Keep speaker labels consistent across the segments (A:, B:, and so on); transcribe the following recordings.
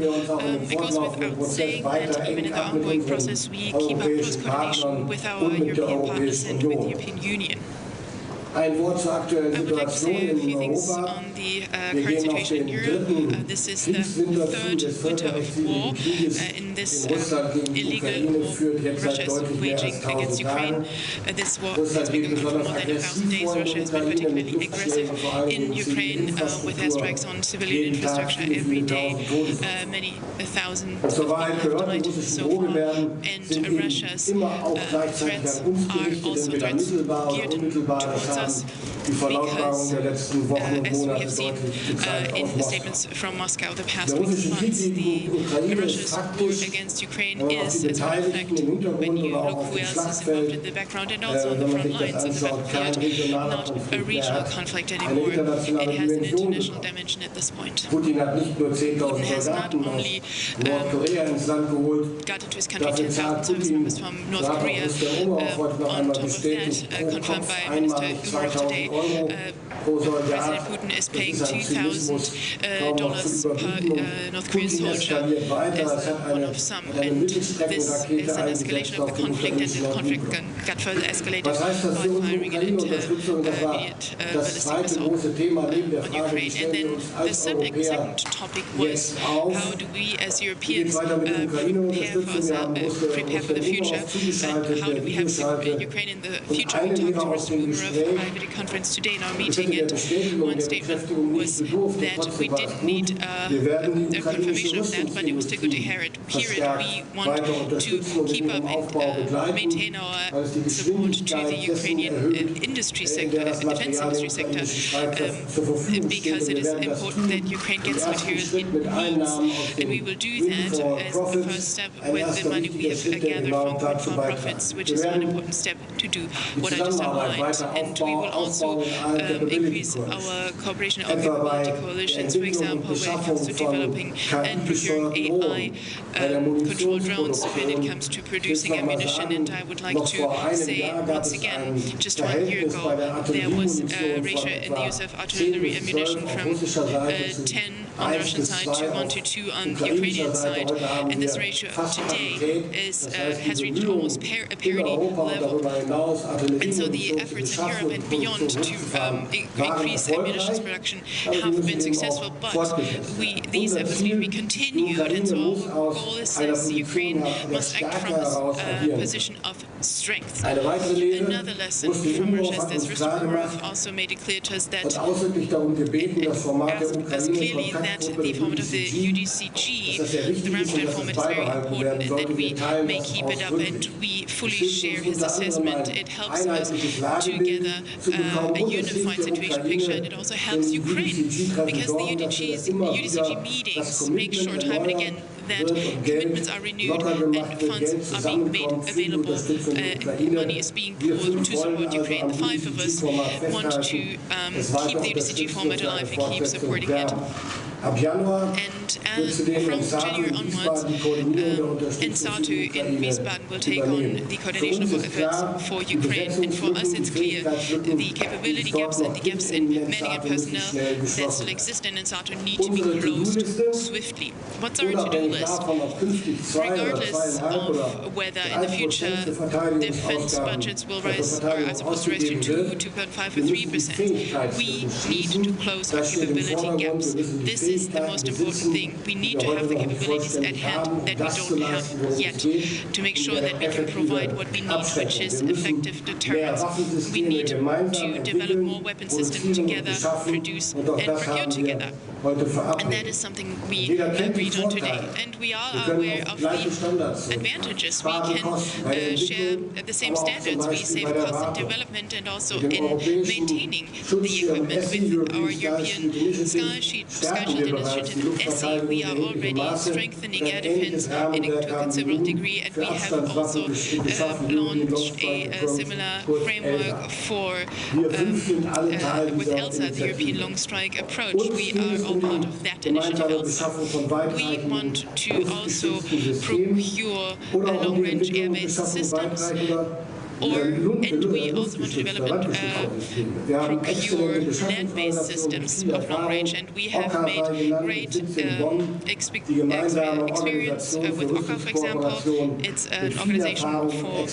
A: it goes without saying that even in the ongoing process, we keep up close coordination with our European partners and with the European Union. I would like to say a few things on the current situation in Europe. This is the third winter of war. In this illegal war Russia is waging against Ukraine. This war has been going on for more than 1,000 days. Russia has been particularly aggressive in Ukraine with airstrikes on civilian infrastructure every day. Many thousands of people have died so far. And Russia's threats are also threats geared towards us. Because, as we have seen in the statements from Moscow the past weeks and months, Russia's war against Ukraine is, as a matter of fact, when you look who else is involved in the background and also on the front lines of the battlefield, not a regional conflict anymore. It has an international dimension at this point. Putin has not only got into his country 10,000 service members from North Korea, on top of that, confirmed by Minister today, President Putin is paying $2,000 per North Korean soldier as a one-off sum, and this is an escalation of the conflict, and the conflict got further escalated by firing an intermediate ballistic missile on Ukraine. And then the second topic was how do we as Europeans prepare for the future, how do we have Ukraine in the future. We talked to Mr. Umerov at the conference today in our meeting, and one statement was that we didn't need a confirmation of that, but it was still good to hear it. We want to keep up and maintain our support to the Ukrainian industry sector, defense industry sector, because it is important that Ukraine gets materials it needs, and we will do that as the first step with the money we have gathered from food farm profits, which is one important step to do what I just outlined. And we will also increase our cooperation of capability coalitions, for example, when it comes to developing and procuring AI-controlled drones, when it comes to producing ammunition. And I would like to say once again, just 1 year ago, there was a ratio in the use of artillery ammunition from 10 on the Russian side to 1 to 2 on the Ukrainian side, and this ratio today has reached almost a parity level. And so the efforts in Europe and beyond to increase ammunition production have been successful, but these efforts need to be continued, and so our goal is that Ukraine must act from a position of strength. Another lesson from Russia is that Mr. Boris also made it clear to us that asked us clearly that the format of the UDCG, the Ramstein format, is very important, and that we may keep it up, and we fully share his assessment. It helps us to gather a unified situation picture, and it also helps Ukraine, because the UDCG meetings make sure time and again that commitments are renewed and funds are being made available, and money is being pooled to support Ukraine. The 5 of us want to keep the UDCG format alive and keep supporting it. And from January onwards, NSATU in Wiesbaden will take on the coordination of efforts for Ukraine. And for us, it's clear the capability gaps and the gaps in manning and personnel that still exist in NSATU need to be closed swiftly. What's our to-do list? Regardless of whether in the future defense budgets will rise or are supposed to rise to 2, 2.5 or 3%, we need to close our capability gaps. This is the most important thing. We need to have the capabilities at hand that we don't have yet to make sure that we can provide what we need, which is effective deterrence. We need to develop more weapon systems together, produce and procure together. And that is something we agreed on today. And we are aware of the advantages. We can share the same standards. We save costs in development and also in maintaining the equipment. With our European Sky Shield initiative, ESSI, we are already strengthening air defense to a considerable degree, and we have also launched a similar framework for with ELSA, the European Long Strike Approach. We are all part of that initiative also. We want to also procure long-range air-based systems And we also want to develop and procure land-based systems of long range. And we have made great experience with OCCA, for example. It's an organization for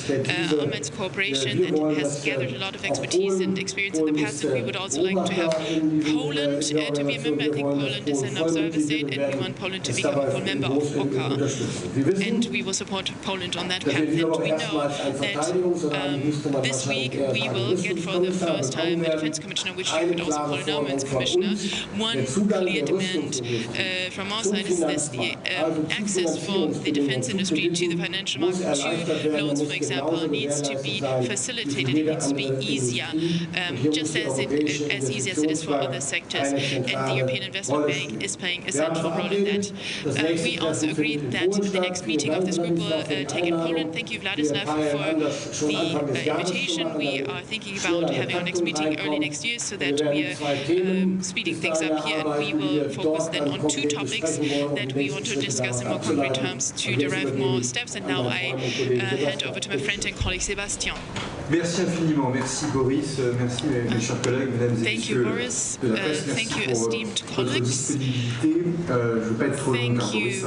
A: armaments cooperation, and it has gathered a lot of expertise and experience in the past. And we would also like to have Poland to be a member. I think Poland is an observer state, and we want Poland to become a full member of OCCA. And we will support Poland on that path. And we know that this week we will get for the first time a defense commissioner, which we could also call an armaments commissioner. One clear demand from our side is this: the access for the defense industry to the financial market, to loans, for example, needs to be facilitated. It needs to be easier, just as easy as it is for other sectors. And the European Investment Bank is playing a central role in that. We also agreed that the next meeting of this group will take in Poland. Thank you, Vladislav, for the invitation. We are thinking about having our next meeting early next year, so that we are speeding things up here, and we will focus then on two topics that we want to discuss in more concrete terms to derive more steps. And now I hand over to my friend and colleague Sébastien.
B: Merci infiniment, merci Boris, merci mes chers collègues, mesdames et messieurs.
A: Boris. Thank you, esteemed colleagues.
B: Je ne veux pas être trop long, car Boris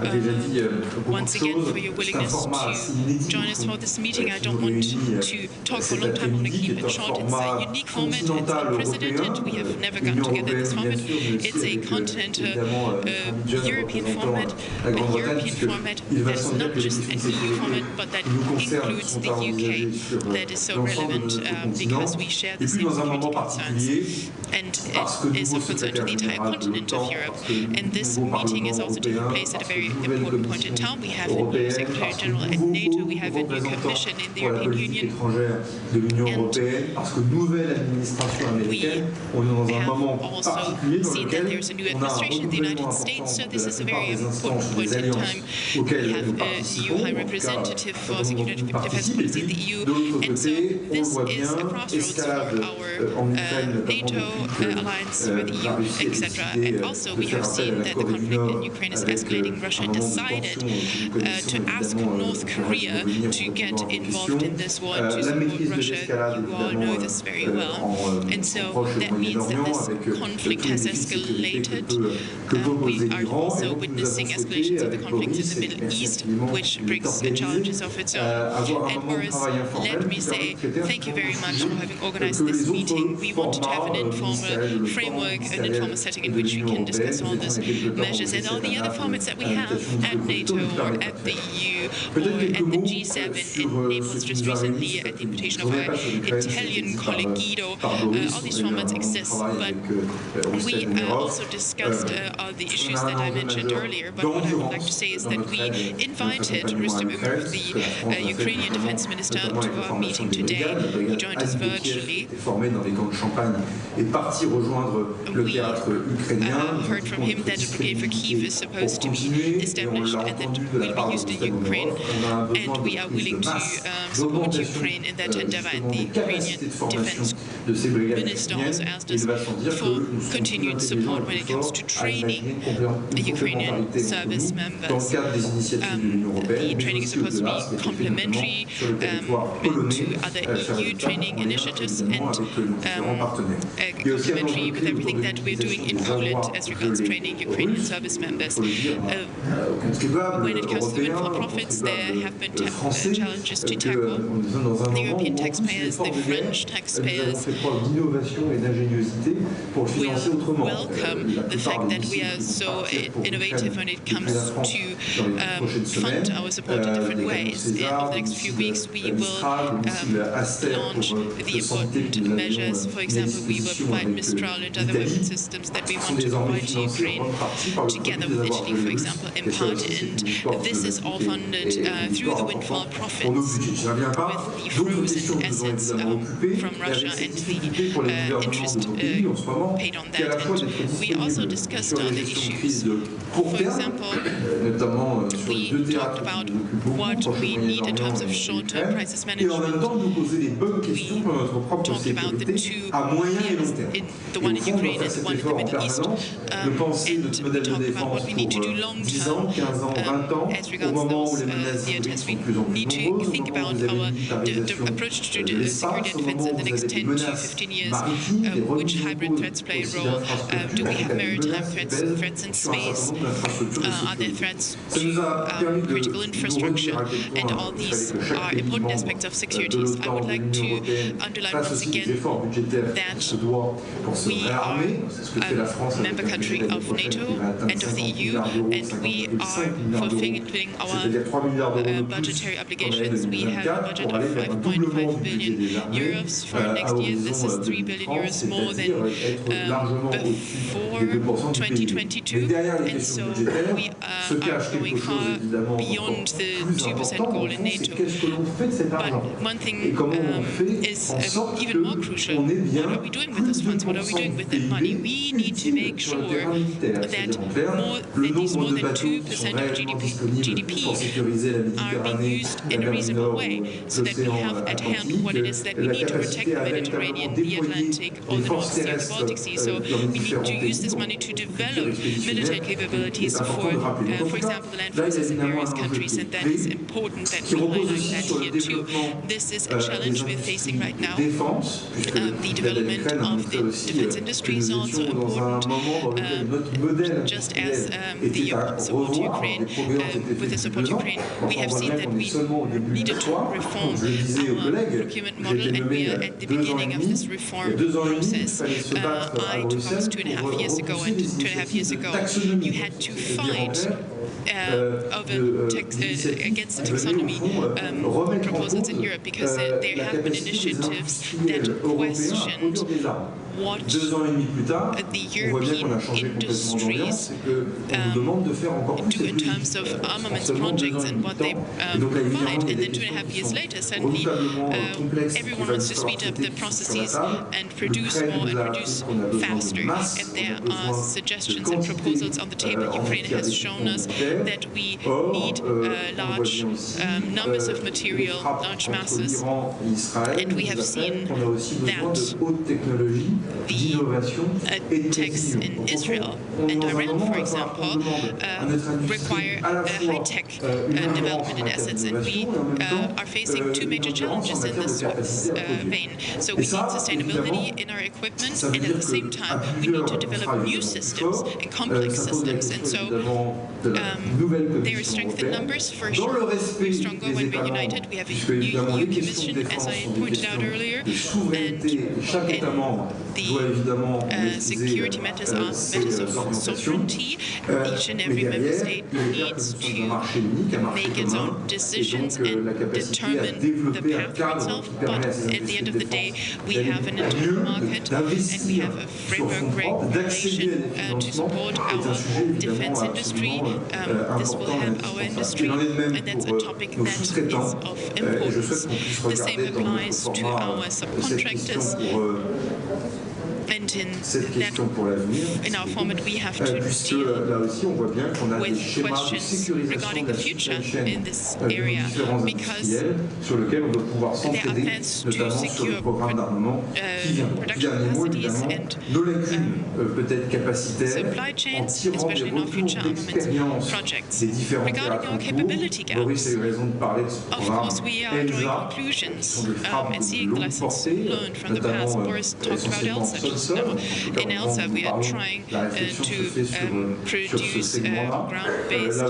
B: a déjà dit beaucoup de choses.
A: For your willingness to join us for this meeting. I don't want to talk for a long time. I want to keep it short. It's a unique format. It's unprecedented. We have never gotten together in this format. It's a continental European format, a European format that is not just an EU format, but that includes the UK. That is so relevant because we share the same security concerns, and it is of concern to the entire continent of Europe. And this meeting is also taking place at a very important point in time. We have a new Secretary General at NATO, we have a new Commission in the European Union, and we have also seen that there's a new administration in the United States, so this is a very important point in time. We have a new High Representative for Security and Defense Policy in the EU, and so this is a crossroads for our NATO alliance with the EU, etc. And also we have seen that the conflict in Ukraine is escalating. Russia decided to ask North Korea to get involved in this war and to support Russia. You all know this very well. And so that means that this conflict has escalated. We are also witnessing escalations of the conflict in the Middle East, which brings challenges of its own. And Boris, let me say thank you very much for having organized this meeting. We wanted to have an informal framework, an informal setting in which we can discuss all these measures and all the other formats that we have at NATO or at the EU or at the G7 in Naples just recently at the invitation of our Italian colleague Guido. All these formats exist, but we also discussed all the issues that I mentioned earlier. But what I would like to say is that we invited Rustem Umerov, the Ukrainian defense minister, to our meeting today. He joined us virtually. We heard from him that a brigade for Kyiv is supposed to be established and that will be used in Ukraine, and we are willing to support Ukraine in that endeavor. And the Ukrainian defense minister also asked us for continued support when it comes to training the Ukrainian service members. The training is supposed to be complementary to other EU training initiatives and complementary with everything that we're doing in Poland as regards training Ukrainian service members. When it comes to windfall profits, there have been challenges to tackle. The European taxpayers, the French taxpayers will welcome the fact that we are so innovative when it comes to fund our support in different ways. Over the next few weeks, we will launch the important measures. For example, we will provide Mistral and other weapon systems that we want to provide to Ukraine, together with Italy, for example, in part. And this is all funded through the windfall profits with the frozen assets from Russia and the interest paid on that. And we also discussed other issues. For example, we talked about what we need in terms of short-term crisis management. We talked about the two areas, the one in Ukraine and the one in the Middle East. And we talked about what we need to do long-term as regards those the attacks, we need to think about the approach to security and defense in the next 10 to 15 years. Which hybrid threats play a role? Do we have maritime threats in space? Are there threats to critical infrastructure? And all these are important aspects of security. I would like to underline once again that we are a member country of NATO and of the EU, and we are fulfilling our budgetary obligations. We have a budget of 5.5 billion euros for next year. This is 3 billion euros more than before 2022, and so we are going far beyond the 2% goal in NATO. But one thing is even more crucial. What are we doing with those funds? What are we doing with that money? We need to make sure that these more than 2% of GDP are being used in a reasonable way, so that we have at hand what it is that we need to protect the Mediterranean, the Atlantic, or the North Sea, the Baltic Sea. So we need to use this money to develop military capabilities for example, the land forces in various countries, and that is important that we highlight that here too. This is a challenge we're facing right now. The development of the defense industry is also important, just as the support to Ukraine. With the support to Ukraine, we have seen that we needed to reform our procurement model, and we are at the beginning of this reform process. I took office 2.5 years ago, and 2.5 years ago you had to fight against the taxonomy proposals in Europe, because there have been initiatives that questioned what the European industries do in terms of armaments projects and what they provide. And then 2.5 years later, suddenly everyone wants to speed up the processes and produce more and produce faster. And there are suggestions and proposals on the table. Ukraine has shown us that we need large numbers of material, large masses, and we have seen that the attacks in Israel and Iran, for example, require high-tech development and assets, and we are facing two major challenges in this vein. So we need sustainability in our equipment, and at the same time we need to develop new systems and complex systems. And so there is strength in numbers, for sure. We're stronger when we're united. We have a new EU Commission, as I pointed out earlier, and the security matters are matters of sovereignty. Each and every member state needs to make its own decisions and determine the path for itself. But at the end of the day, we have an internal market, and we have a framework regulation to support our defense industry. This will help our industry, and that's a topic that is of importance. The same applies to our subcontractors. And in our format, we have to deal with questions regarding the future in this area, because there are plans to secure production capacities and supply chains, especially in our future armaments projects. Regarding our capability gaps, of course, we are drawing conclusions and seeing the lessons learned from the past. Boris talked about ELSA. In ELSA, we are trying to produce ground-based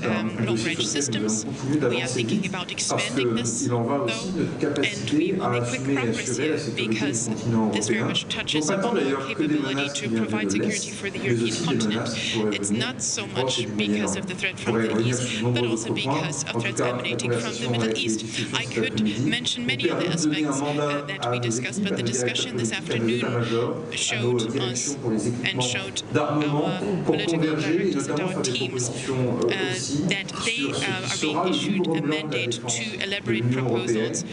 A: long-range systems. We are thinking about expanding this, though, and we will make quick progress here, because this very much touches upon our capability to provide security for the European continent. It's not so much because of the threat from the East, but also because of threats emanating from the Middle East. I could mention many other aspects that we discussed, but the discussion this afternoon showed us and showed our political directors and our teams that they are being issued a mandate to elaborate proposals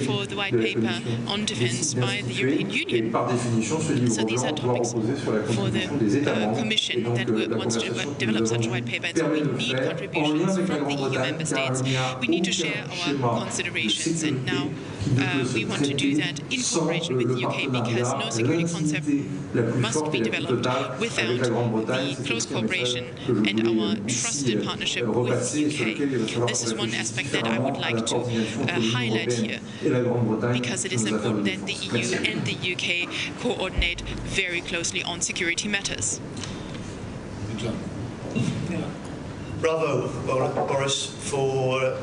A: for the white paper on defense by the European Union. So these are topics for the Commission that wants to develop such a white paper. And so we need contributions from the EU member states. We need to share our considerations, and now we want to do that in cooperation with the UK, because no security concept concept must be developed without the close cooperation and our trusted partnership with the UK. This is one aspect that I would like to highlight here, because it is important that the EU and the UK coordinate very closely on security matters.
C: Bravo, Boris, for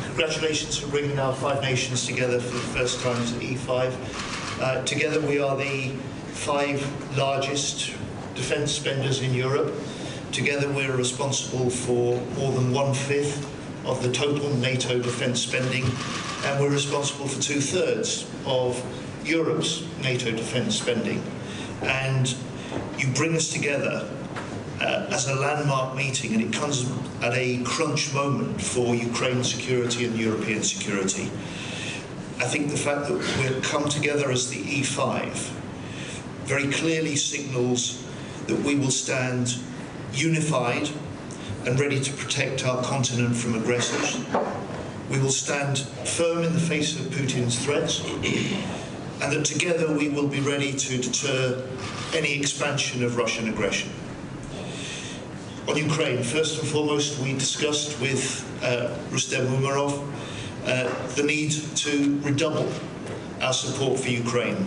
C: congratulations for bringing our 5 nations together for the first time as E5. Together we are the 5 largest defence spenders in Europe. Together we're responsible for more than 1/5 of the total NATO defence spending, and we're responsible for 2/3 of Europe's NATO defence spending. And you bring us together as a landmark meeting, and it comes at a crunch moment for Ukraine's security and European security. I think the fact that we've come together as the E5 very clearly signals that we will stand unified and ready to protect our continent from aggressors. We will stand firm in the face of Putin's threats, and that together we will be ready to deter any expansion of Russian aggression. On Ukraine, first and foremost, we discussed with Rustem Umerov the need to redouble our support for Ukraine,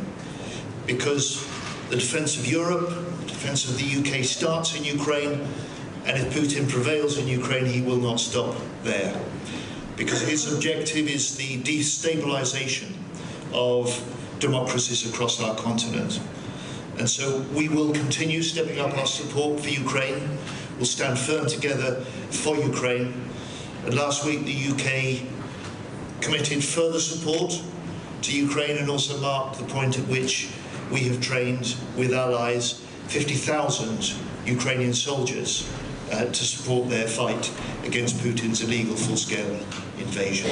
C: because the defence of Europe, the defence of the UK starts in Ukraine, and if Putin prevails in Ukraine, he will not stop there, because his objective is the destabilisation of democracies across our continent. And so we will continue stepping up our support for Ukraine. We'll stand firm together for Ukraine. And last week the UK committed further support to Ukraine and also marked the point at which we have trained with allies 50,000 Ukrainian soldiers to support their fight against Putin's illegal full-scale invasion.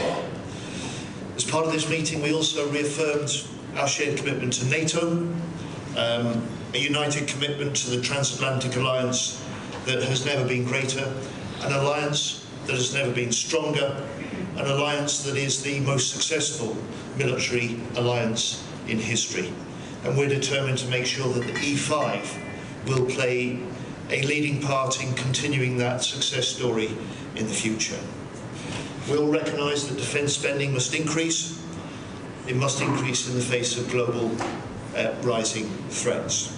C: As part of this meeting, we also reaffirmed our shared commitment to NATO, a united commitment to the transatlantic alliance that has never been greater, an alliance that has never been stronger, an alliance that is the most successful military alliance in history. And we're determined to make sure that the E5 will play a leading part in continuing that success story in the future. We all recognise that defence spending must increase. It must increase in the face of global rising threats.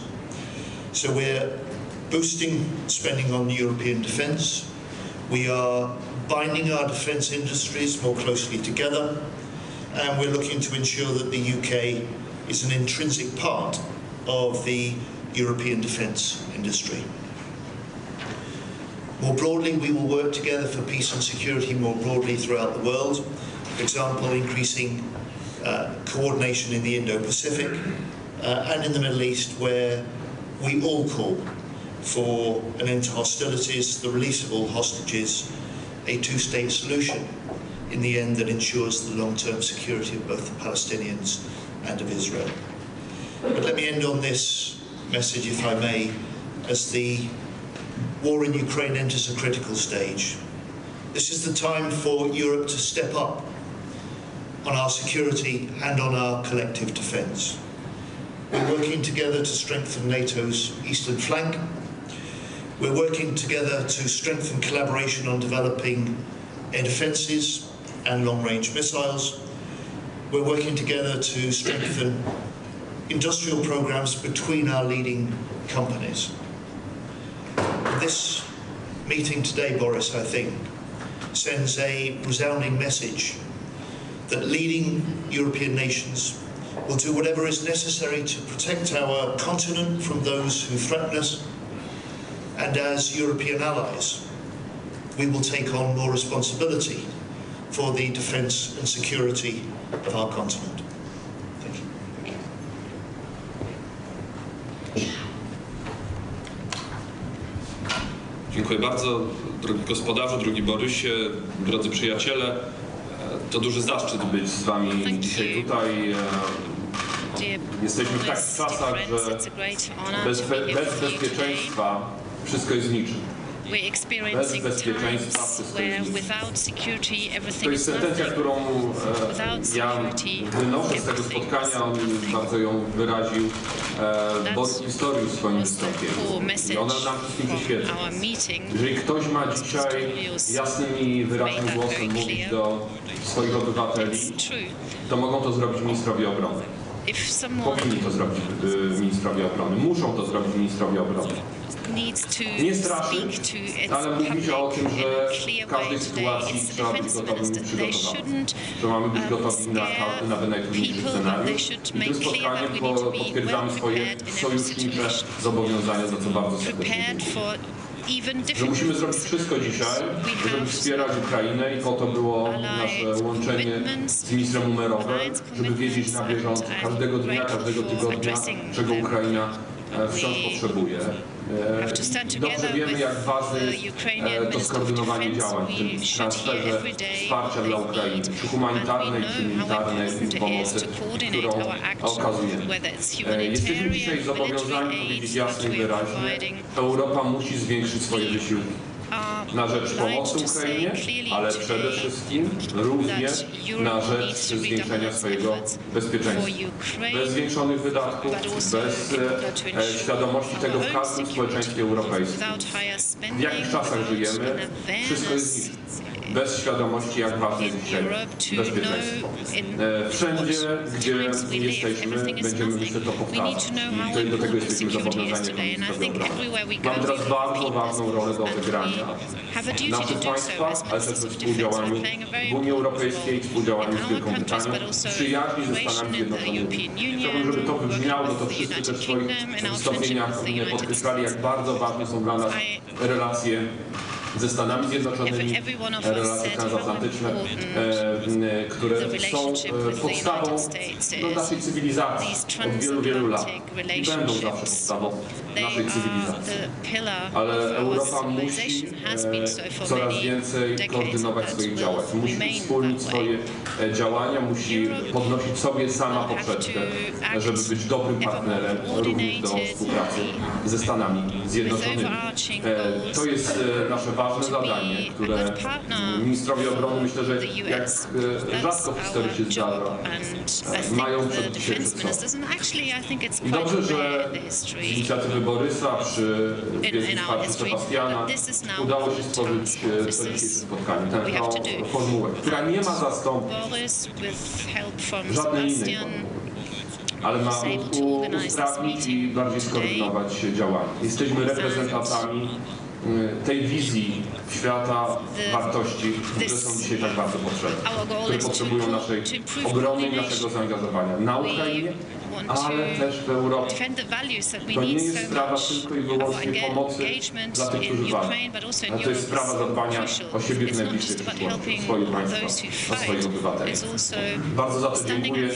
C: So we're boosting spending on European defence. We are binding our defence industries more closely together, and we're looking to ensure that the UK is an intrinsic part of the European defence industry. More broadly, we will work together for peace and security more broadly throughout the world. For example, increasing coordination in the Indo-Pacific and in the Middle East, where we all call for an end to hostilities, the release of all hostages, a two-state solution in the end that ensures the long-term security of both the Palestinians and of Israel. But let me end on this message, if I may, as the war in Ukraine enters a critical stage. This is the time for Europe to step up on our security and on our collective defence. We're working together to strengthen NATO's eastern flank. We're working together to strengthen collaboration on developing air defences and long-range missiles. We're working together to strengthen industrial programmes between our leading companies. This meeting today, Boris, I think, sends a resounding message that leading European nations will do whatever is necessary to protect our continent from those who threaten us, and as European allies, we will take on more responsibility for the defence and security of our continent. Thank you.
D: Dziękuję bardzo, drogi gospodarzu, drogi Borysie, drodzy przyjaciele. To duży zaszczyt być z Wami dzisiaj tutaj. Jesteśmy w takich czasach, że bez bezpieczeństwa wszystko jest niczym.
A: We're experiencing times where without security
D: To
A: everything
D: jest
A: is
D: sentencja,
A: nothing.
D: którą ja wynoszę z tego spotkania, on bardzo ją wyraził Boris Pistorius w swoim wystąpieniu. I ona nam wszystkim przyświeca. Jeżeli ktoś ma dzisiaj jasnym i wyraźnym głosem mówić do swoich obywateli, to mogą to zrobić ministrowie obrony. Powinni to zrobić ministrowie obrony. Muszą to zrobić ministrowie obrony. Nie straszy, ale mówić o tym, że w każdej sytuacji trzeba być gotowym i przygotowanym. Że mamy być gotowi na każdy, nawet najtrudniejszy scenariusz. I tym spotkaniem potwierdzamy swoje sojusznicze zobowiązania, za co bardzo serdecznie dziękuję. Że musimy zrobić wszystko dzisiaj, żeby wspierać Ukrainę i po to było nasze łączenie z ministrem Umerowe, żeby wiedzieć na bieżąco każdego dnia, każdego tygodnia, czego Ukraina wciąż potrzebuje. I dobrze wiemy, jak ważne jest to skoordynowanie działań w tym transferze wsparcia dla Ukrainy, czy humanitarnej, czy militarnej pomocy, którą okazujemy. Jesteśmy dzisiaj zobowiązani powiedzieć jasno i wyraźnie, Europa musi zwiększyć swoje wysiłki na rzecz pomocy Ukrainie, ale przede wszystkim również na rzecz zwiększenia swojego bezpieczeństwa. Bez zwiększonych wydatków, bez świadomości tego w każdym społeczeństwie europejskim. W jakich czasach żyjemy, wszystko jest niższe. Bez świadomości, jak ważne jest dzisiaj bezpieczeństwo. Wszędzie, gdzie jesteśmy, będziemy myślę to powtarzać. I do tego jesteśmy zobowiązani jako ministrowie obrony. Mam teraz bardzo ważną rolę do odegrania w naszych państwach, ale też we współdziałaniu w Unii Europejskiej, współdziałaniu z Wielką Brytanią, przyjaźni ze Stanami Zjednoczonymi. Chciałbym, żeby to wybrzmiało, to wszyscy też w swoich wystąpieniach podkreślali, jak bardzo ważne są dla nas relacje ze Stanami Zjednoczonymi, relacje transatlantyczne, które są podstawą naszej cywilizacji od wielu, wielu lat i będą zawsze podstawą naszej cywilizacji. Ale Europa musi coraz więcej koordynować swoich działań, musi wspólnić swoje działania, musi podnosić sobie sama poprzeczkę, żeby być dobrym partnerem również do współpracy ze Stanami Zjednoczonymi. To jest nasze ważne zadanie, które ministrowie obrony, myślę, że jak rzadko w historii się zdarza, mają przed sobą. I dobrze, że z inicjatywy Borysa przy wielkim wsparciu Sebastiana udało się stworzyć to dzisiejsze spotkanie, tę formułę, która nie ma zastąpić żadnej innej formuły, ale ma usprawnić i bardziej skoordynować działania. Jesteśmy reprezentantami tej wizji świata wartości, które są dzisiaj tak bardzo potrzebne, które potrzebują naszej obrony i naszego zaangażowania na Ukrainie, ale też w Europie. To nie jest sprawa tylko i wyłącznie pomocy dla tych, którzy walczą, ale to jest sprawa zadbania o siebie w najbliższej przyszłości, o swoje państwa, o swoich obywateli. Bardzo za to dziękuję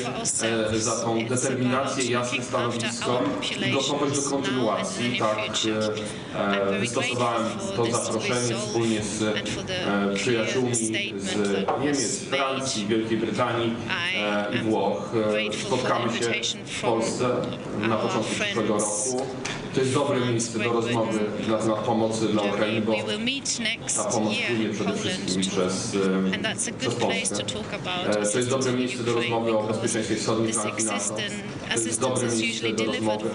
D: za tą determinację, jasne stanowisko i gotowość do kontynuacji. Tak wystosowałem to zaproszenie wspólnie z przyjaciółmi z Niemiec, Francji, Wielkiej Brytanii i Włoch. Spotkamy się w Polsce na początku przyszłego roku. To jest dobre miejsce do rozmowy na temat pomocy dla Ukrainy, bo ta pomoc płynie przede wszystkim przez Polskę. To jest dobre miejsce do rozmowy o bezpieczeństwie wschodniej flanki NATO. To jest dobre miejsce do rozmowy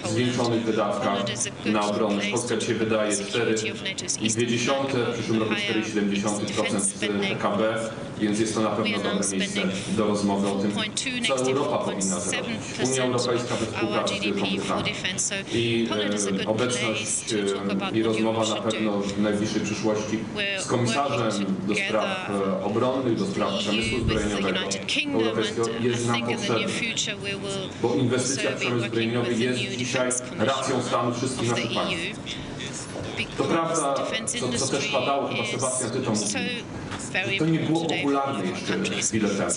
D: o zwiększonych wydatkach na obronę. Polska dzisiaj wydaje 4,2, w przyszłym roku 4,7% PKB, więc jest to na pewno dobre miejsce do rozmowy o tym, co Europa powinna zrobić. Unia Europejska we współpracy z Wielką Brytanią. I obecność i rozmowa na pewno w najbliższej przyszłości z komisarzem do spraw obronnych, do spraw przemysłu zbrojeniowego europejskiego jest nam potrzebna, bo inwestycja w przemysł zbrojeniowy jest dzisiaj racją stanu wszystkich naszych państw. To prawda, co też padało, chyba Sebastian, ty to mówił, to nie było popularne jeszcze chwilę temu.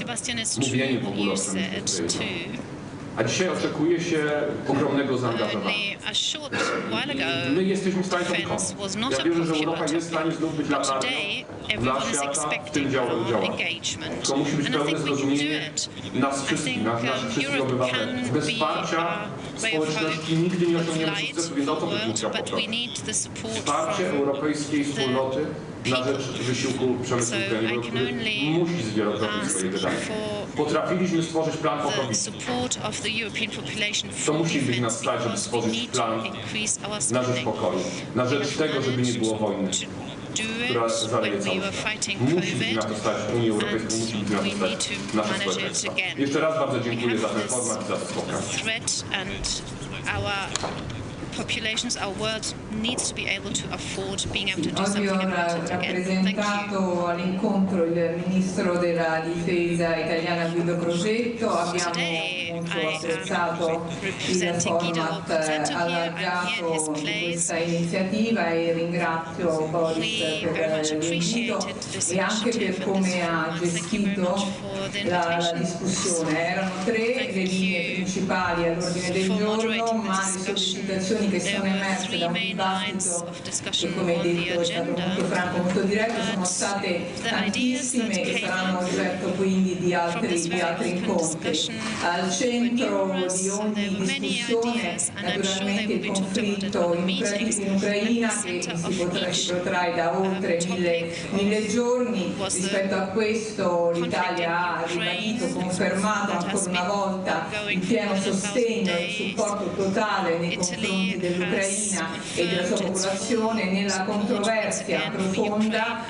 D: Mówienie w ogóle o przemyśle zbrojeniowym. A dzisiaj oczekuje się ogromnego zaangażowania. My jesteśmy w stanie to wykonać. Ja wierzę, że Europa jest w stanie znów być latarnią dla świata w tym działaniu. To musi być pełne zrozumienie nas wszystkich, naszych wszystkich obywateli. Bez wsparcia społeczności nigdy nie osiągniemy sukcesu, więc o to bym chciał poprosić. Wsparcie europejskiej wspólnoty na rzecz wysiłku przemysłu zbrojeniowego, który musi zwielokrotnić swoje wydania. Potrafiliśmy stworzyć plan pokoju. To musi być nas stać, żeby stworzyć plan na rzecz pokoju, na rzecz tego, żeby nie było wojny, która zaleje cały świat. Musi być na to stać Unii Europejskiej, musi być na to stać nasze społeczeństwa. Jeszcze raz bardzo dziękuję za ten format i za to spotkanie.
A: Populations, our world needs to be able to afford being able to do
E: something
A: about it again.
E: Rappresentato all'incontro il ministro della difesa italiana Guido Crosetto, abbiamo molto apprezzato il format allargato di questa iniziativa e ringrazio Boris per l'invito e anche per come ha gestito la discussione. Erano 3 le linee principali all'ordine del giorno, ma le sollecitazioni che sono emerse da un dibattito che, come detto, è stato molto franco, molto diretto, sono state tantissime e saranno oggetto quindi di altri incontri. Al centro di ogni discussione naturalmente il conflitto in Ucraina che si protrae da oltre 1000 giorni. Rispetto a questo l'Italia ha ribadito, confermato ancora una volta il pieno sostegno e il supporto totale nei confronti dell'Ucraina e della sua popolazione nella controversia profonda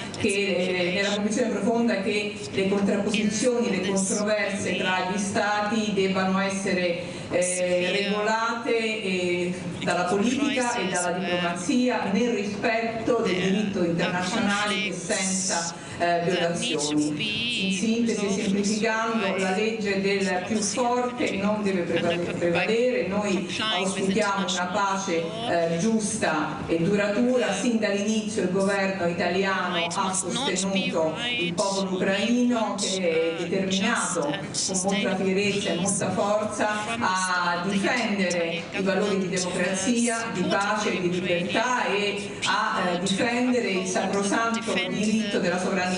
E: che le contrapposizioni, le controversie tra gli Stati debbano essere regolate dalla politica e dalla diplomazia nel rispetto del diritto internazionale e senza violazioni. In sintesi e semplificando, la legge del più forte non deve prevalere, noi auspichiamo una pace giusta e duratura. Sin dall'inizio il governo italiano ha sostenuto il popolo ucraino che è determinato con molta fierezza e molta forza a difendere i valori di democrazia, di pace e di libertà e a difendere il sacrosanto diritto della sovranità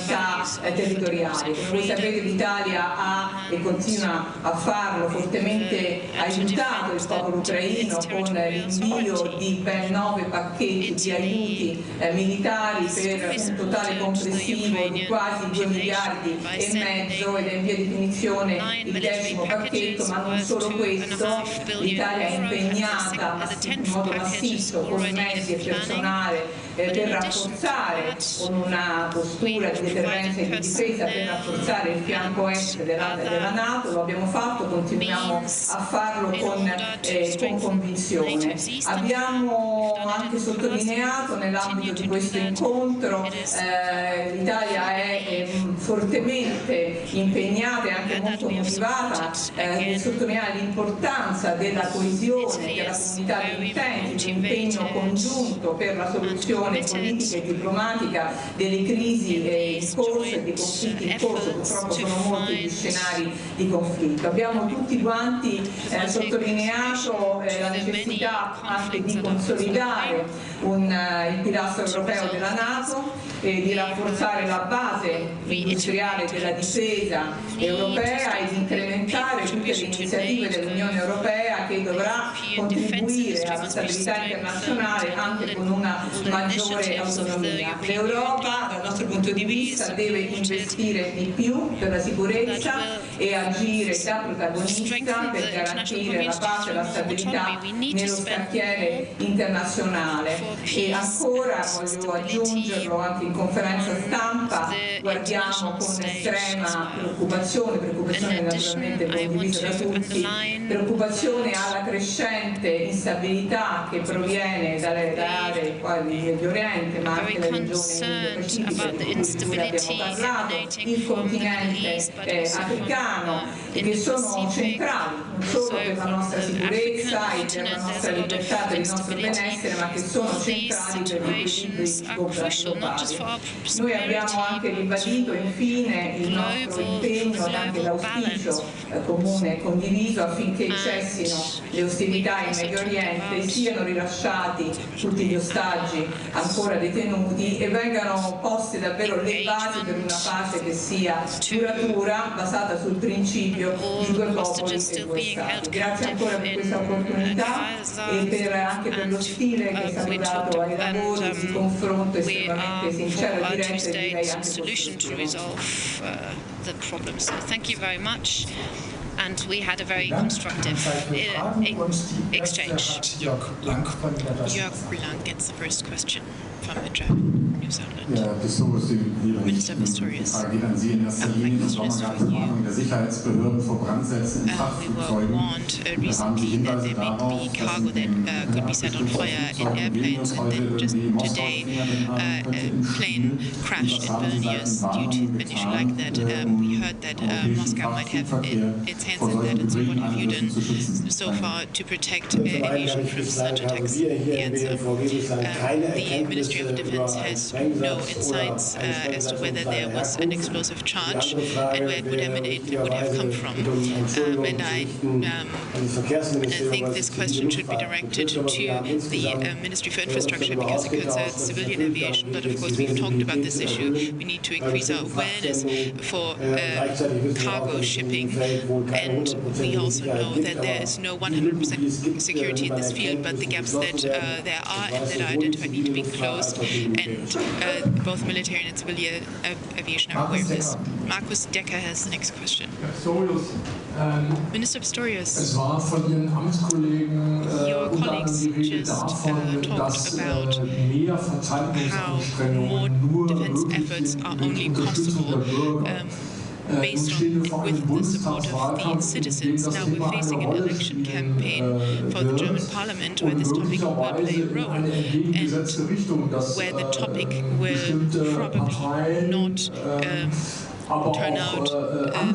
E: territoriale. Come voi sapete l'Italia ha e continua a farlo, fortemente aiutato il popolo ucraino con l'invio di ben 9 pacchetti di aiuti militari per un totale complessivo di quasi 2,5 miliardi ed è in via di definizione il 10° pacchetto, ma non solo questo, l'Italia è impegnata in modo massiccio con mezzi e personale per rafforzare con una postura di deterrenza e di difesa per rafforzare il fianco est della NATO, lo abbiamo fatto, continuiamo a farlo con convinzione. Abbiamo anche sottolineato nell'ambito di questo incontro l'Italia è fortemente impegnata e anche molto motivata nel sottolineare l'importanza della coesione della comunità degli utenti, l'impegno congiunto per la soluzione politica e diplomatica delle crisi in corso e dei conflitti in corso. Purtroppo sono molti gli scenari di conflitto. Abbiamo tutti quanti sottolineato la necessità anche di consolidare il pilastro europeo della NATO e di rafforzare la base industriale della difesa europea e di incrementare tutte le iniziative dell'Unione Europea che dovrà contribuire alla stabilità internazionale anche con una maggiore autonomia. L'Europa, dal nostro punto di vista, deve investire di più per la sicurezza e agire da protagonista per garantire la pace e la stabilità nello scacchiere internazionale. E ancora, voglio aggiungerlo anche in conferenza stampa, guardiamo con estrema preoccupazione naturalmente condivisa da tutti, preoccupazione alla crescente instabilità che proviene dalle aree quali il Medio Oriente, ma anche le regioni Indo-Pacifiche di cui abbiamo parlato, il continente africano, che sono centrali non solo per la nostra sicurezza e per la nostra libertà, per il nostro benessere, ma che sono centrali per gli equilibri globali. Noi abbiamo anche ribadito infine il nostro impegno e anche l'auspicio comune e condiviso affinché cessino le ostilità in Medio Oriente, siano rilasciati tutti gli ostaggi ancora detenuti e vengano poste davvero le basi per una pace che sia duratura, basata sul principio di due popoli e due stati. Grazie ancora per questa opportunità e anche per lo stile che è stato dato ai lavori di confronto estremamente sincero e diretto e direi anche costruttivo.
A: Thank you very much. And we had a very constructive exchange. Jörg Blank gets the first question from the German news outlet. Minister Pistorius, my question is for you. We were warned recently that there may be cargo that could be set on fire in airplanes, and then just today a plane crashed in Vilnius due to an issue like that. We heard that Moscow might have its hands in that, and so what have you done so far to protect aviation from such attacks? The answer, the Ministry of Defense has no insights as to whether there was an explosive charge and where it would emanate, it would have come from. And I think this question should be directed to the Ministry for Infrastructure because it concerns civilian aviation. But of course, we've talked about this issue. We need to increase our awareness for cargo shipping, and we also know that there is no 100% security in this field, but the gaps that there are and that are identified need to be closed, and both military and civilian aviation are aware of this. Markus Decker has the next question. Minister Pistorius, your colleagues just talked about how more defense efforts are only possible based on with the support of the citizens. Now we're facing an election campaign for the German parliament where this topic will play a role, and where the topic will probably not turn out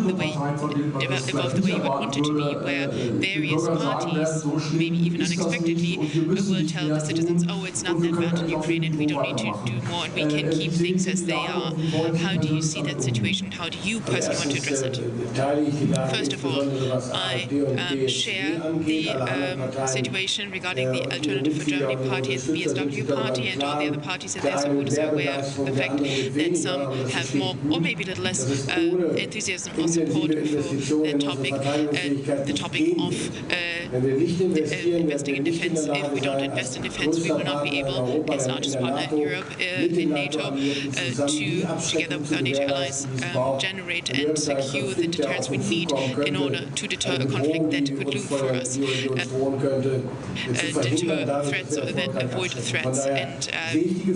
A: the way, evolve the way you would want it to be, where various parties, maybe even unexpectedly, will tell the citizens, oh, it's not that bad in Ukraine and we don't need to do more and we can keep things as they are. How do you see that situation? How do you personally want to address it? First of all, I share the situation regarding the Alternative for Germany party and the BSW party and all the other parties that their supporters are aware of the fact that some have more or maybe a little less enthusiasm or support for the topic of investing in defense. If we don't invest in defense, we will not be able, as largest partner in Europe, in NATO, to, together with our NATO allies, generate and secure the deterrence we need in order to deter a conflict that could loom for us, deter threats or then avoid threats, and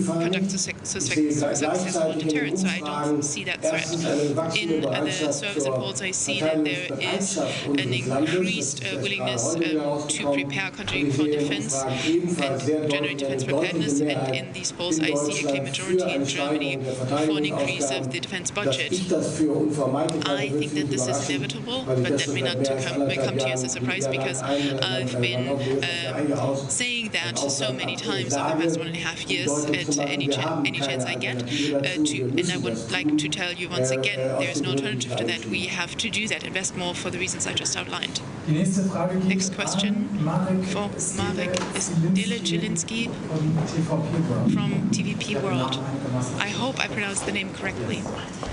A: conduct successful deterrence. So I don't see that threat. In the service reports, I see that there is an increased willingness to prepare our country for defense and generate defense preparedness. And in these polls, I see a clear majority in Germany for an increase of the defense budget. I think that this is inevitable, but that may not come to you as a surprise, because I've been saying that so many times over the past 1.5 years at any chance I get, and I would like to tell you once again, there is no alternative to that. We have to do that, invest more for the reasons I just outlined. Next question for Marek Zieliński from TVP World. I hope I pronounced the name correctly.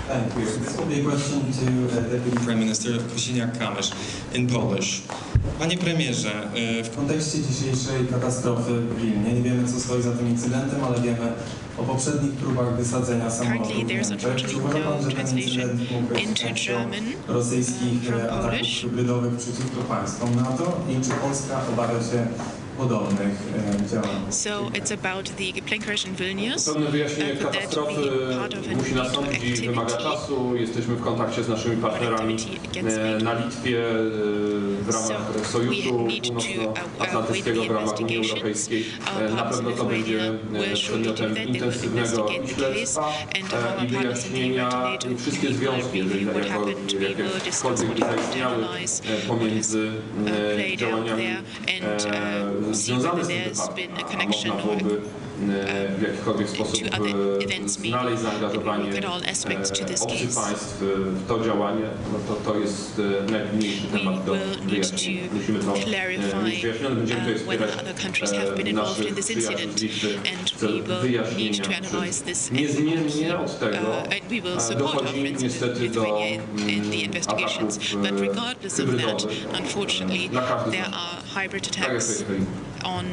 F: Thank you. This will be a question to Deputy Prime Minister Kosiniak-Kamysz in Polish. Panie premierze, w kontekście dzisiejszej katastrofy w Wilnie nie wiemy, co stoi za tym incydentem, ale wiemy o poprzednich próbach wysadzenia samolotów w Niemczech. Czy uważa pan, że ten incydent mógł być częścią rosyjskich ataków hybrydowych przeciwko państwom NATO i czy Polska obawia się podobnych działań?
A: So it's about the plane crash in Vilnius.
D: Pełne wyjaśnienie katastrofy musi nastąpić, wymaga czasu. Jesteśmy w kontakcie z naszymi partnerami na Litwie w ramach Sojuszu Północnoatlantyckiego, w ramach Unii Europejskiej. Na pewno to będzie przedmiotem intensywnego śledztwa i wyjaśnienia i wszystkie związki, jeżeli jakiekolwiek zaistniały pomiędzy działaniami związane z tym wypadkiem, a można byłoby w jakikolwiek sposób znaleźć zaangażowanie obcych państw w to działanie, no to jest najpilniejszy temat do wyjaśnienia. Musimy to mieć wyjaśnione, będziemy tutaj wspierać naszych przyjaciół bliższych w celu wyjaśnienia przyczyn. Niezmiennie od tego dochodzi niestety do ataków hybrydowych na każdy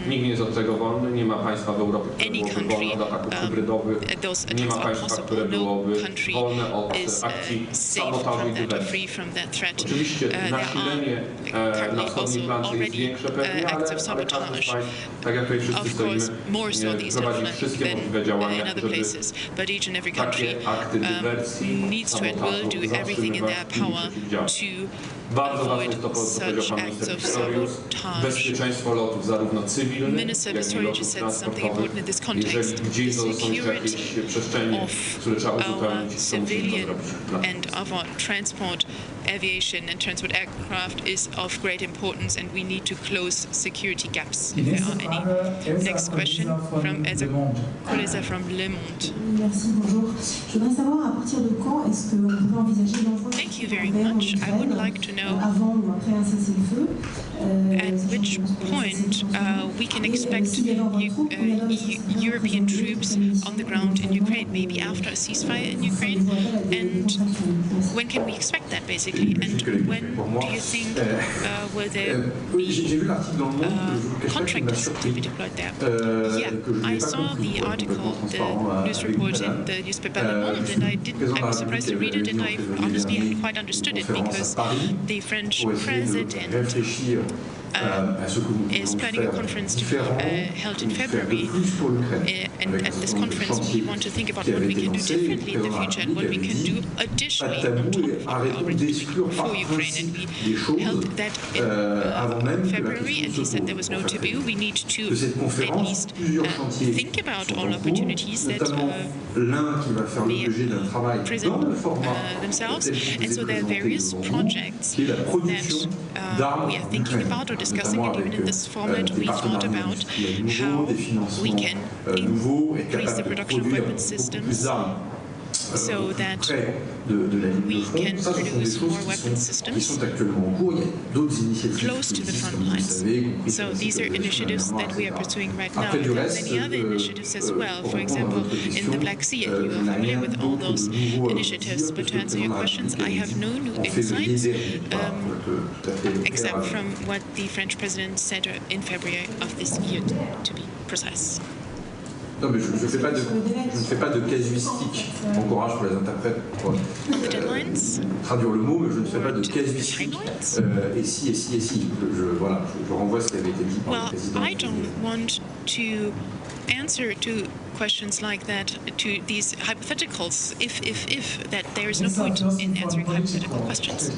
D: nikt nie jest od tego wolny, nie ma państwa w Europie, które byłoby wolne od ataków hybrydowych, nie ma państwa, które byłoby wolne od akcji sabotażu i dywersji. Oczywiście nasilenie na wschodniej flance jest większe pewnie, ale każdy z państw, tak jak tutaj wszyscy stoimy, prowadzi wszystkie możliwe działania, żeby takie akty dywersji, sabotażu zatrzymywać i przeciwdziałać. Bardzo ważne jest to, co powiedział pan minister Pistorius, bezpieczeństwo lotów zarówno cywilnych, jak i lotów transportowych. Jeżeli gdzieś są jakieś przestrzenie, które trzeba uzupełnić, to musimy to zrobić.
A: Aviation and transport aircraft is of great importance, and we need to close security gaps if there are any. Next question from Coleza from Le Monde.
G: Merci, bonjour. Je voudrais savoir à partir de quand est-ce qu'on peut envisager l'envoi
A: Thank you very much. I would like to know
G: avant ou après un cessez-le-feu.
A: At which point we can expect European troops on the ground in Ukraine, maybe after a ceasefire in Ukraine, and when can we expect that basically? And when do you think will there be contractors to be deployed there? Yeah, I saw the article, the news report in the newspaper Le Monde, and I was surprised to read it, and I honestly hadn't quite understood it because the French president is planning a conference to be held in February, and at this conference we want to think about what we can do differently in the future and what we can do additionally on top of what we already do for Ukraine. And we held that in February, and he said there was no taboo. We need to at least think about all opportunities that present themselves, and so there are various projects that we are thinking about or discussing, and even in this format we thought about how we can increase the production of weapon systems so that we can produce more weapon systems close to the front lines. So these are initiatives that we are pursuing right now. And there are many other initiatives as well, for example, in the Black Sea, and you are familiar with all those initiatives. But to answer your questions, I have no new insights, except from what the French president said in February of this year, to be precise.
B: Non, mais je ne fais pas de casuistique. Encourage pour les interprètes pour traduire le mot, mais je ne fais pas de casuistique. Et si. Je renvoie ce qui avait été dit par le président.
A: I don't want to answer to questions like that, to these hypotheticals, if, that there is no point in answering hypothetical questions.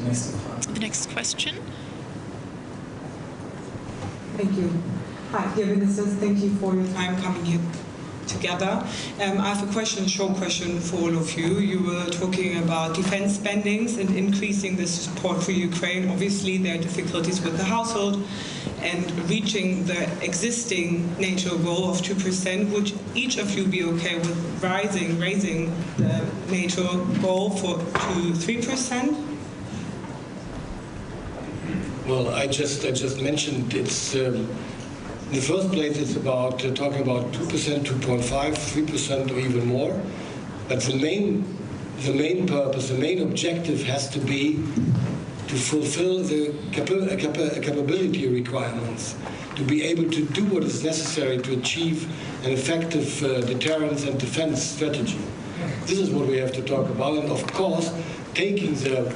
A: The next question.
H: Thank you. Hi, dear ministers, thank you for your time coming here together. I have a short question for all of you. You were talking about defense spendings and increasing the support for Ukraine. Obviously, there are difficulties with the household and reaching the existing NATO goal of 2%. Would each of you be okay with raising the NATO goal to 3%?
I: Well, I just mentioned it's. In the first place, it's about talking about 2%, 2.5%, 3%, or even more. But the main purpose, the main objective has to be to fulfill the capability requirements, to be able to do what is necessary to achieve an effective deterrence and defense strategy. This is what we have to talk about. And of course, taking the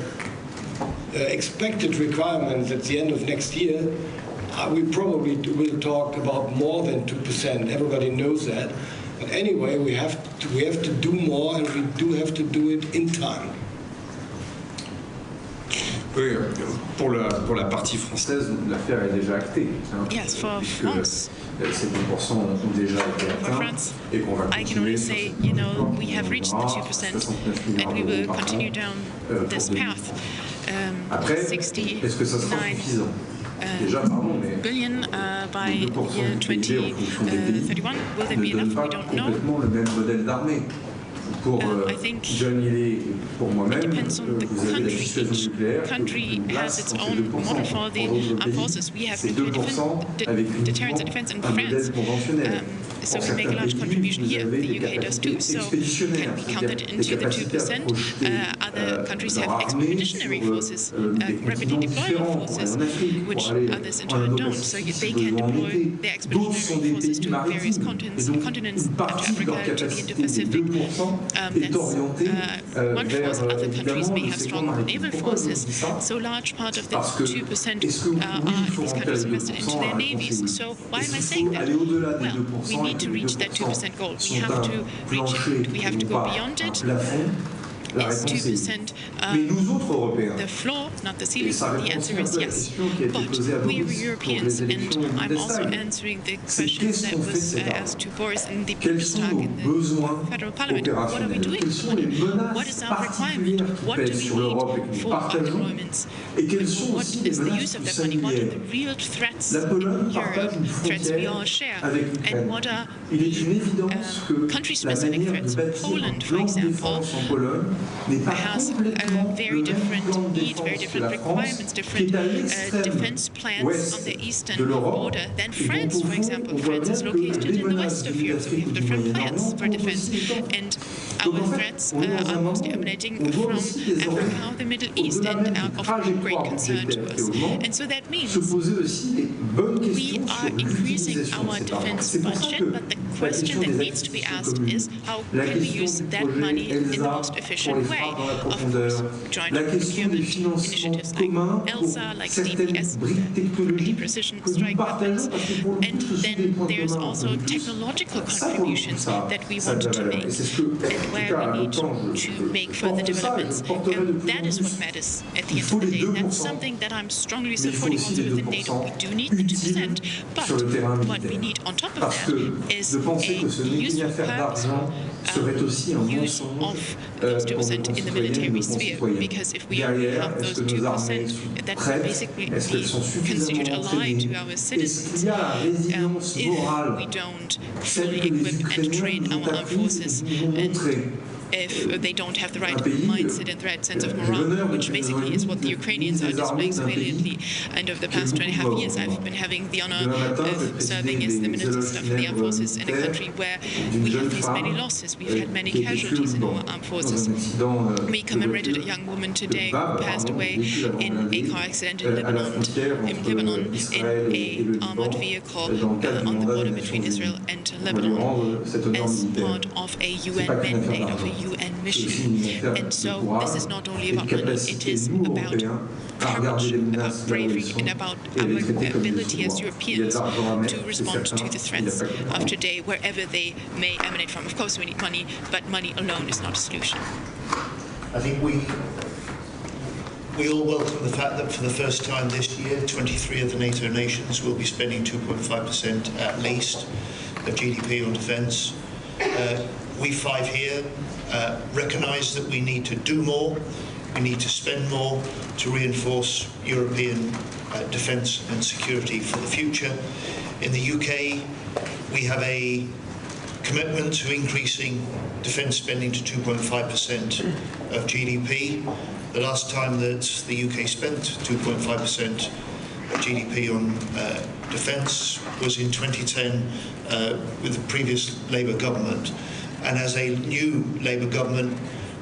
I: expected requirements at the end of next year, we probably will talk about more than 2%. Everybody knows that. But anyway, we have to do more, and we do have to do it in time.
B: Oui, pour la partie française, l'affaire est déjà actée.
A: Yes, for France.
B: Ces 2% ont déjà été atteints et qu'on va continuer.
A: I can only say, we have reached the 2%, and we will continue down this path.
B: Après, est-ce que ça sera suffisant?
A: billion by year 2031. Will there be enough? We don't know. I think it depends on the country. Each country has its own model for the armed forces. We have nuclear deterrence and defense in France, so we make a large contribution here. The UK does too. So can we count that into the 2%? Other countries have expeditionary forces, rapidly deployable forces, which others in turn don't. So they can deploy their expeditionary forces to various continents, to Africa, to the Indo-Pacific. That's one force. Other countries may have strong naval forces, so large part of the 2% are these countries invested into their navies. So why am I saying that? Well, we need to reach that 2% goal. We have to reach it. We have to go beyond it. Is 2% the floor, not the ceiling? The answer is yes. But we are Europeans, and I'm also answering the question that was asked to Boris in the Bundestag in the Federal Parliament. What are we doing with the money? What is our requirement? What do we need for our deployments? What is the use of that money? What are the real threats in Europe, threats we all share? And what are country-specific threats? Poland, for example, has very different needs, very different requirements, different defense plans on the eastern border than France, for example. France is located in the west of Europe, so we have different plans for defense. And our threats are mostly emanating from Africa or the Middle East and are of great concern to us. And so that means we are increasing our defense budget, but the question that needs to be asked is how can we use that money in the most efficient way? Of course, joint procurement initiatives like ELSA, like DPS, deep precision strike weapons, and then there's also technological contributions that we want to make and where we need to make further developments. And that is what matters at the end of the day. That's something that I'm strongly supporting also within NATO. We do need the 2%, but what we need on top of that is a useful purpose use of those 2% in the military sphere, because if we only have those 2%, that will basically constitute a lie to our citizens. If we don't fully equip and train our armed forces, and if they don't have the right mindset and the right sense of morale, which basically is what the Ukrainians are displaying so valiantly. And over the past 2.5 years, I've been having the honor of serving as the Minister of Staff for the Armed Forces in a country where we have faced many losses. We've had many casualties in our armed forces. We commemorated a young woman today who passed away in a car accident in Lebanon in an armored vehicle on the border between Israel and Lebanon as part of a UN mandate, of a UN mission. And so this is not only about money, it is about courage, about bravery, and about our ability as Europeans to respond to the threats of today, wherever they may emanate from. Of course, we need money, but money alone is not a solution.
C: I think we all welcome the fact that for the first time this year, 23 of the NATO nations will be spending 2.5% at least of GDP on defence. We five here recognise that we need to do more, we need to spend more to reinforce European defence and security for the future. In the UK, we have a commitment to increasing defence spending to 2.5% of GDP. The last time that the UK spent 2.5% of GDP on defence was in 2010 with the previous Labour government. And as a new Labour government,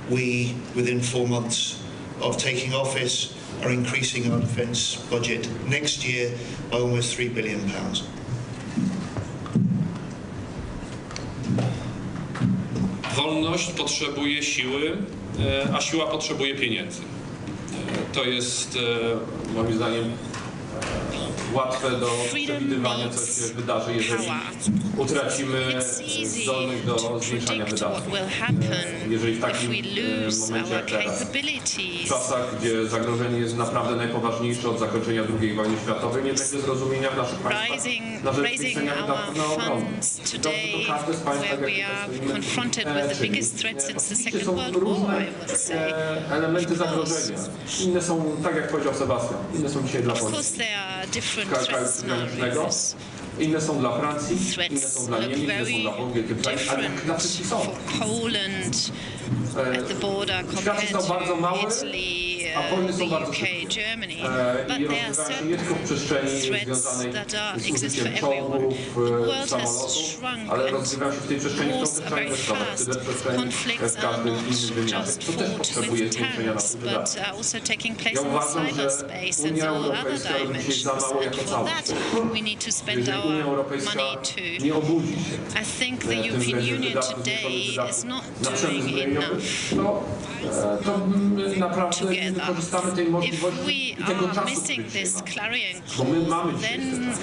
C: we, within 4 months of taking office, are increasing our defence budget next year by almost £3 billion.
D: Wolność potrzebuje siły, a siła potrzebuje pieniędzy. To jest moim zdaniem łatwe do przewidywania, co się wydarzy, jeżeli utracimy zdolność do zwiększania wydatków. Jeżeli w takim momencie jak teraz, w czasach, gdzie zagrożenie jest naprawdę najpoważniejsze od zakończenia II wojny światowej, nie będzie zrozumienia w naszych państwach na rzecz zwiększenia wydatków na obronę. To każde z państw, tak jak elementy zagrożenia. Inne są, tak jak powiedział Sebastian, inne są dzisiaj dla Polski. kraju przygranicznego. Inne są dla Francji, inne są dla Niemiec, inne są dla Włoch, Wielkiej Brytanii, ale na wszystkich są. Świat został bardzo mały, a wojny są bardzo szybkie. I rozgrywają się nie tylko w przestrzeni związanej z użyciem czołgów, samolotów, ale rozgrywają się w tej przestrzeni, którą też trzeba inwestować, w cyberprzestrzeni, w każdym innym wymiarze. To też potrzebuje zwiększenia naszych wydatków. Ja uważam, że Unia Europejska robi dzisiaj za mało jako całość. Jeżeli Unia Europejska nie obudzi się tym względem wydatków, zwiększonych wydatków na przemysł zbrojeniowy, to naprawdę nie wykorzystamy tej możliwości i tego czasu, który dzisiaj mamy. Bo my mamy dzisiaj ten czas,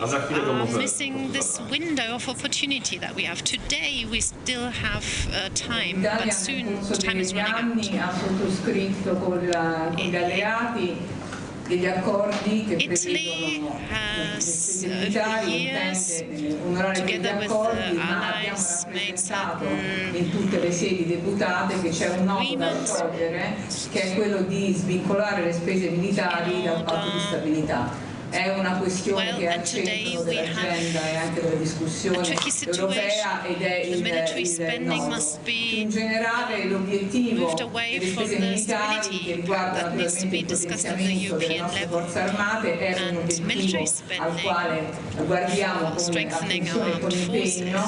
D: a za chwilę go możemy.
A: Missing this window of opportunity that we have today. We still have time, but soon time is running out.
E: Ha sottoscritto con gli alleati degli accordi che prevedono spese militari, onorare quegli accordi, ma abbiamo rappresentato in tutte le sedi deputate che c'è un nodo da sciogliere, che è quello di svincolare le spese militari dal patto di stabilità. È una questione che è al centro dell'agenda e anche della discussione europea ed è il nodo. In generale l'obiettivo delle spese militari che riguarda naturalmente il potenziamento delle nostre forze armate è un obiettivo al quale guardiamo con attenzione e con impegno,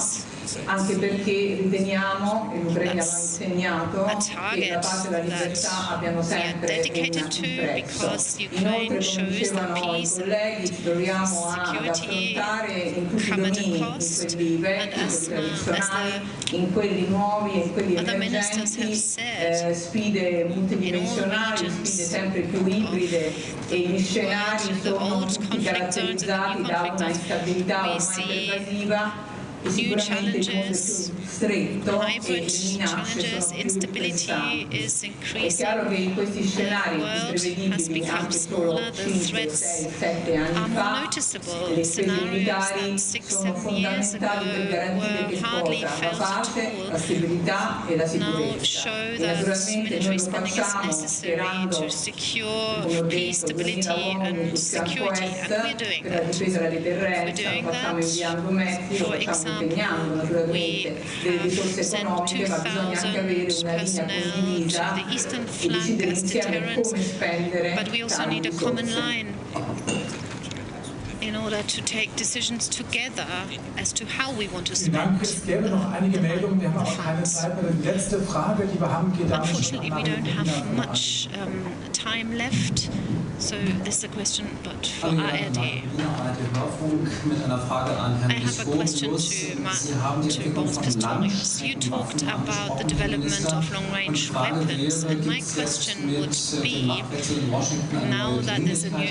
E: anche perché riteniamo, e Ucraina l'ha insegnato, che la pace e la libertà abbiano sempre un prezzo. Inoltre, come dicevano i colleghi, ci troviamo ad affrontare in tutti i domini, in quelli vecchi, quelli tradizionali, in quelli nuovi e in quelli emergenti, sfide multidimensionali, sfide sempre più ibride, e gli scenari sono tutti caratterizzati da una instabilità ormai pervasiva. New challenges, hybrid challenges, instability is increasing. The world has become smaller, the threats are more noticeable. Scenarios that 6-7 years ago were hardly felt at all now show that military spending is necessary to secure peace, stability and security, and we're doing that. We're doing that, for example, we send 2,000 personnel to the eastern flank as deterrence, but we also need a common line in order to take decisions together as to how we want to spend. Unfortunately, we don't have much time left, so this is a question but for ARD. I have a question to Boris Pistorius. You talked about the development of long-range weapons, and my question would be, now that there's a new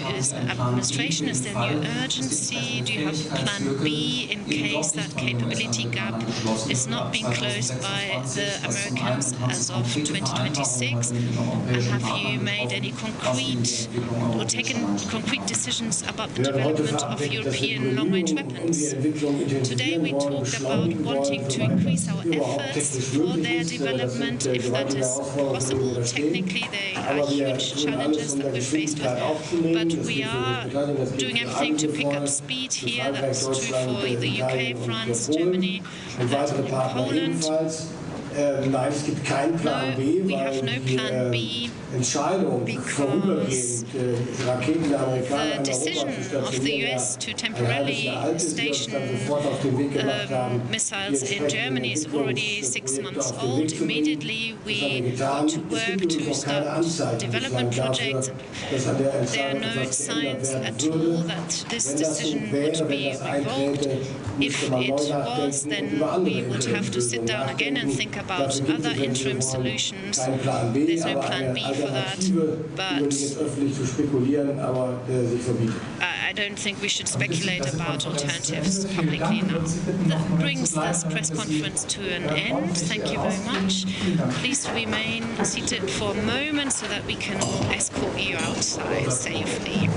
E: administration, is there new urgency? Do you have plan B in case that capability gap is not being closed by the Americans as of 2026? And have you made any concrete or taken concrete decisions about the development of European long-range weapons? Today we talked about wanting to increase our efforts for their development, if that is possible. Technically, they are huge challenges that we're faced with, but we are doing everything to pick up speed here. That's true for the UK, France, Germany, and Poland.
J: Nein, es gibt keinen Plan B,
A: we have no plan B because the decision of the US to temporarily station missiles in Germany is already 6 months old. Immediately we got to work to start development projects. There are no signs at all that this decision would be revoked. If it was, then we would have to sit down again and think about other interim solutions. There's no plan B for that, but I don't think we should speculate about alternatives publicly now. That brings this press conference to an end. Thank you very much. Please remain seated for a moment so that we can escort you outside safely.